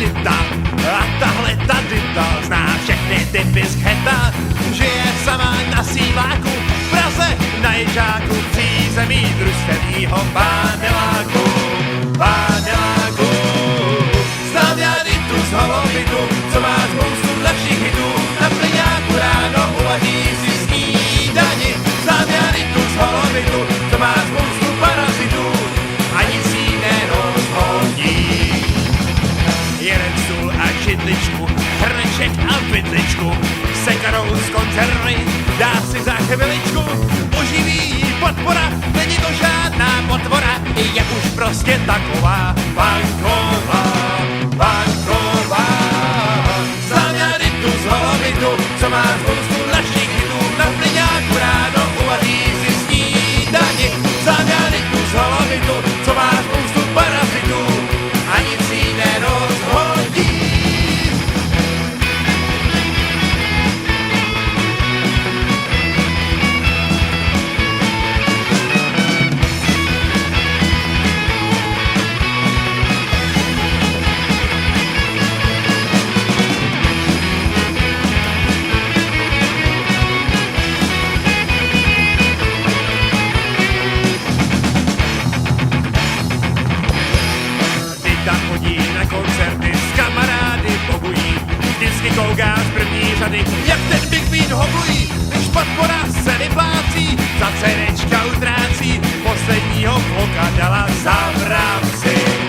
Dita a tahle ta Dita zná všechny typy z ghetta. Žije sama na síváku, v Praze na Ježáku, v přízemí družstevního paneláku. Znám já Ditu z Holovitu, co má spoustu lepších hitů, na plyňáku ráno uvaří si snídani. Znám já Ditu z Holovitu, co má spoustu parazitů a nic jí nerozhodí. Jeden stůl a židličku, hrneček a vidličku, sekarou z konzervy dá si za chviličku. Oživí jí podpora, není to žádná potvora, je už prostě taková banková. Znám já Ditu z Holovitu, co má spoustu našich hitů, na plyňáku ráno uvaří si snídani. Znám já Ditu z Holovitu, co má spoustu parazitů a nic jí nerozhodí. Chodí na koncerty s kamarády pogují, vždycky kouká z první řady, jak ten Big Beat hoblují, když podpora se vyplácí, za CDčka utrácí, posledního kloka dala za vrabci.